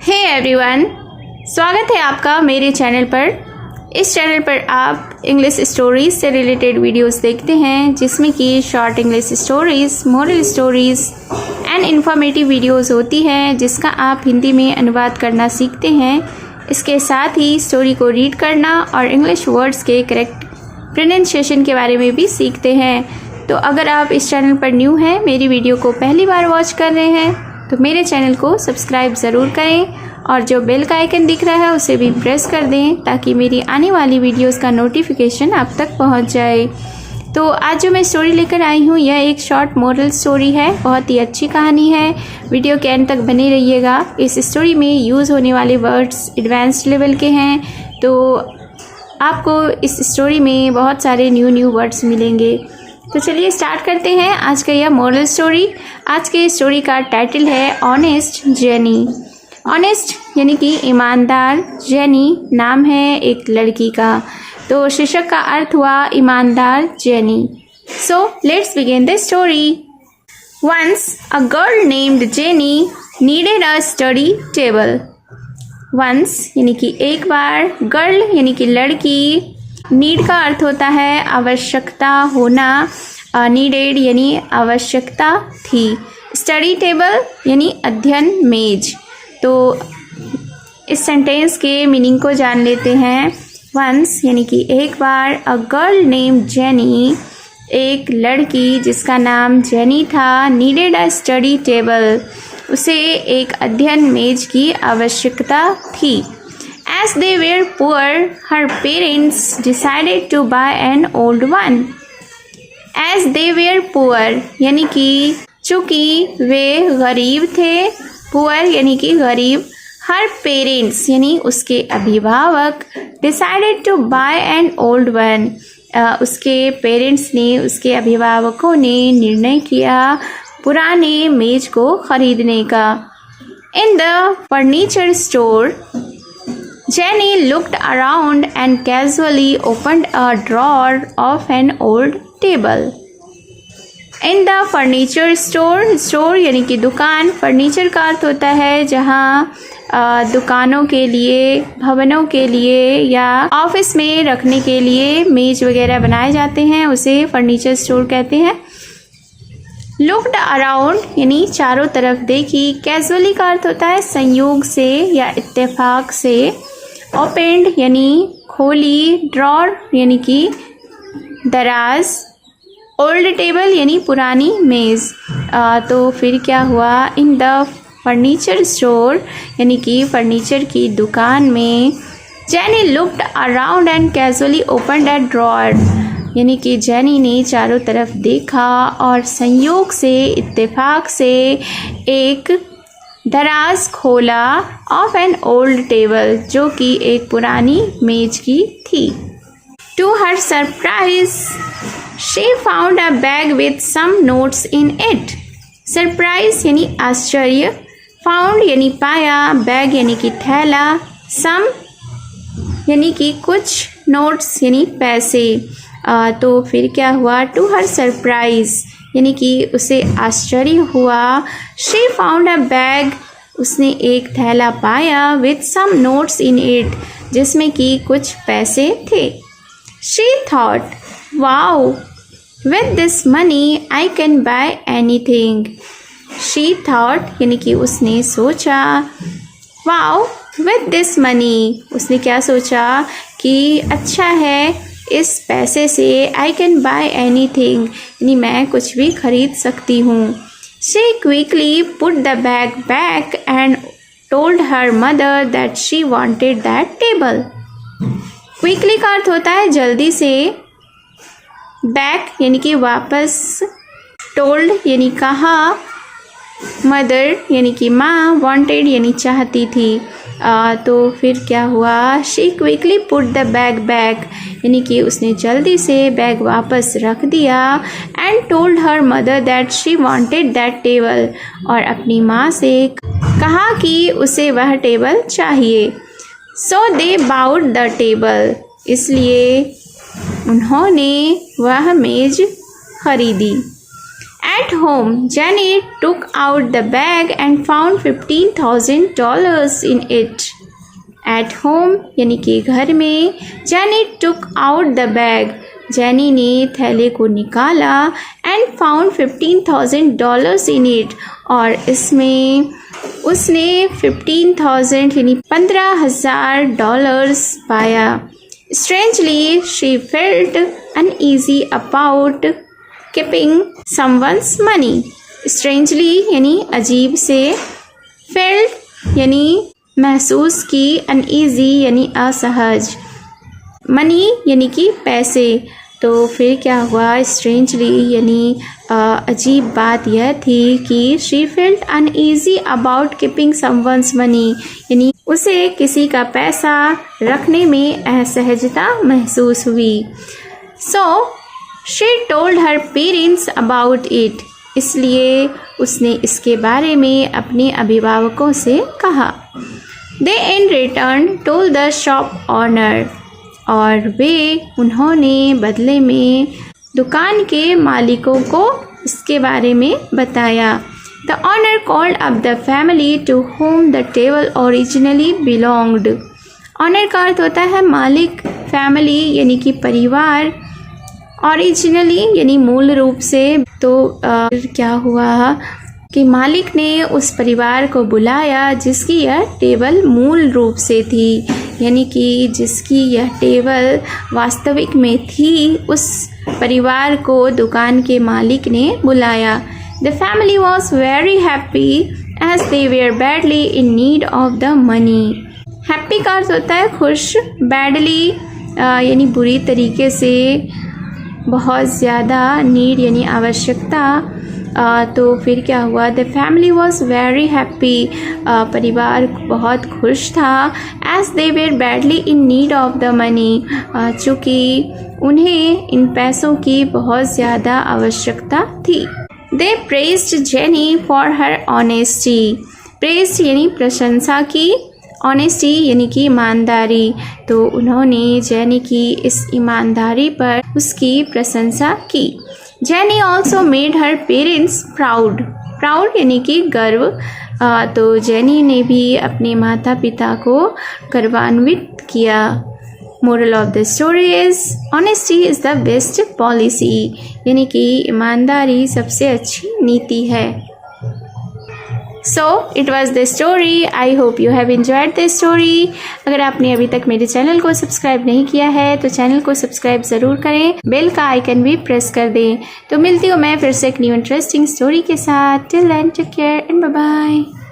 Hey everyone, स्वागत है आपका मेरे चैनल पर। इस चैनल पर आप इंग्लिश स्टोरीज से रिलेटेड वीडियोस देखते हैं, जिसमें कि short English stories, moral stories and informative videos होती हैं, जिसका आप हिंदी में अनुवाद करना सीखते हैं। इसके साथ ही स्टोरी को रीड करना और इंग्लिश वर्ड्स के करेक्ट प्रोनाउंसिएशन के बारे में भी सीखते हैं। तो अगर आप इस चैनल पर न्यू हैं, मेरी वीडियो को पहली बार वॉच कर रहे हैं, तो मेरे चैनल को सब्सक्राइब ज़रूर करें और जो बेल का आइकन दिख रहा है उसे भी प्रेस कर दें, ताकि मेरी आने वाली वीडियोस का नोटिफिकेशन आप तक पहुंच जाए। तो आज जो मैं स्टोरी लेकर आई हूं, यह एक शॉर्ट मोरल स्टोरी है। बहुत ही अच्छी कहानी है। वीडियो के एंड तक बने रहिएगा। इस स्टोरी में यूज़ होने वाले वर्ड्स एडवांस्ड लेवल के हैं, तो आपको इस स्टोरी में बहुत सारे न्यू वर्ड्स मिलेंगे। तो चलिए स्टार्ट करते हैं आज का यह मोरल स्टोरी। आज के स्टोरी का टाइटल है ऑनेस्ट जेनी। ऑनेस्ट यानी कि ईमानदार, जेनी नाम है एक लड़की का, तो शीर्षक का अर्थ हुआ ईमानदार Jenny. So let's begin the story. Once a girl named Jenny needed a study table. Once यानी कि एक बार, गर्ल यानी कि लड़की, नीड का अर्थ होता है आवश्यकता होना, नीडेड यानी आवश्यकता थी, स्टडी टेबल यानी अध्ययन मेज। तो इस सेंटेंस के मीनिंग को जान लेते हैं। वंस यानी कि एक बार, अ गर्ल नेम जेनी एक लड़की जिसका नाम जेनी था, नीडेड अ स्टडी टेबल उसे एक अध्ययन मेज की आवश्यकता थी। As they were poor, her parents decided to buy an old one. As they were poor यानी कि चूँकि वे गरीब थे, poor यानी कि गरीब, her parents यानी उसके अभिभावक, decided to buy an old one उसके पेरेंट्स ने, उसके अभिभावकों ने निर्णय किया पुराने मेज को खरीदने का। In the furniture store, Jenny looked around and casually opened a drawer of an old table. In the furniture store, store यानी कि दुकान, फर्नीचर का अर्थ होता है जहाँ दुकानों के लिए, भवनों के लिए या ऑफिस में रखने के लिए मेज वगैरह बनाए जाते हैं, उसे फर्नीचर स्टोर कहते हैं। लुक्ड अराउंड यानी चारों तरफ देखी, कैजुअली का अर्थ होता है संयोग से या इत्तेफाक से, ओपेंड यानी खोली, ड्रॉर यानी कि दराज, ओल्ड टेबल यानी पुरानी मेज़। तो फिर क्या हुआ, इन द फर्नीचर स्टोर यानी कि फर्नीचर की दुकान में, jenny looked around and casually opened a drawer यानी कि जेनी ने चारों तरफ देखा और संयोग से, इत्तेफाक से एक दराज खोला, ऑफ एन ओल्ड टेबल जो कि एक पुरानी मेज की थी। To her surprise she found a bag with some notes in it. Surprise यानी आश्चर्य, फाउंड यानी पाया, बैग यानी कि थैला, सम यानी कि कुछ, नोट्स यानी पैसे। तो फिर क्या हुआ, टू हर सरप्राइज यानी कि उसे आश्चर्य हुआ, शी फाउंड अ बैग उसने एक थैला पाया, with some notes in it जिसमें कि कुछ पैसे थे। She thought, wow with this money I can buy anything. She thought यानी कि उसने सोचा, वाओ विथ दिस मनी उसने क्या सोचा कि अच्छा है, इस पैसे से आई कैन बाय एनीथिंग यानी मैं कुछ भी खरीद सकती हूँ। She quickly put the bag back and told her mother that she wanted that table. Quickly का अर्थ होता है जल्दी से, बैक यानी कि वापस, टोल्ड यानी कहा, मदर यानी कि माँ, वांटेड यानी चाहती थी। तो फिर क्या हुआ, she quickly put the bag back यानी कि उसने जल्दी से बैग वापस रख दिया, and told her mother that she wanted that table और अपनी माँ से कहा कि उसे वह टेबल चाहिए। सो दे बाउड द टेबल इसलिए उन्होंने वह मेज खरीदी। At home, Jenny took out the bag and found $15,000 in it. At home यानी कि घर में, Jenny took out the bag. Jenny ने थैले को निकाला and found $15,000 in it. और इसमें उसने 15,000 यानी $15,000 पाया. Strangely, she felt uneasy about keeping someone's money. Strangely यानी अजीब से, felt यानी महसूस की, uneasy यानी असहज, money यानी कि पैसे. तो फिर क्या हुआ? strangely यानी अजीब बात यह थी कि she felt uneasy about keeping someone's money यानी उसे किसी का पैसा रखने में असहजता महसूस हुई. So she told her parents about it. इसलिए उसने इसके बारे में अपने अभिभावकों से कहा. They in return told the shop owner. और उन्होंने बदले में दुकान के मालिकों को इसके बारे में बताया. The owner called up the family to whom the table originally belonged. Owner का अर्थ होता है मालिक, family यानी कि परिवार, ओरिजिनली यानी मूल रूप से. तो क्या हुआ कि मालिक ने उस परिवार को बुलाया जिसकी यह टेबल मूल रूप से थी, यानी कि जिसकी यह टेबल वास्तविक में थी, उस परिवार को दुकान के मालिक ने बुलाया. The family was very happy as they were badly in need of the money. Happy का अर्थ होता है खुश, बैडली यानी बुरी तरीके से, बहुत ज़्यादा, नीड यानी आवश्यकता. तो फिर क्या हुआ? The family was very happy, परिवार बहुत खुश था. As they were badly in need of the money, चूँकि उन्हें इन पैसों की बहुत ज़्यादा आवश्यकता थी. They praised Jenny for her honesty. Praised यानी प्रशंसा की, ऑनेस्टी यानी कि ईमानदारी. तो उन्होंने जेनी की इस ईमानदारी पर उसकी प्रशंसा की. Jenny also made her parents proud. Proud यानी कि गर्व. तो जेनी ने भी अपने माता पिता को गर्वान्वित किया. Moral of the story is honesty is the best policy, यानी कि ईमानदारी सबसे अच्छी नीति है. So it was the story. I hope you have enjoyed the story. अगर आपने अभी तक मेरे चैनल को सब्सक्राइब नहीं किया है तो चैनल को सब्सक्राइब ज़रूर करें, बेल का आइकन भी प्रेस कर दें. तो मिलती हूँ मैं फिर से एक न्यू इंटरेस्टिंग स्टोरी के साथ. Till then take care and bye bye.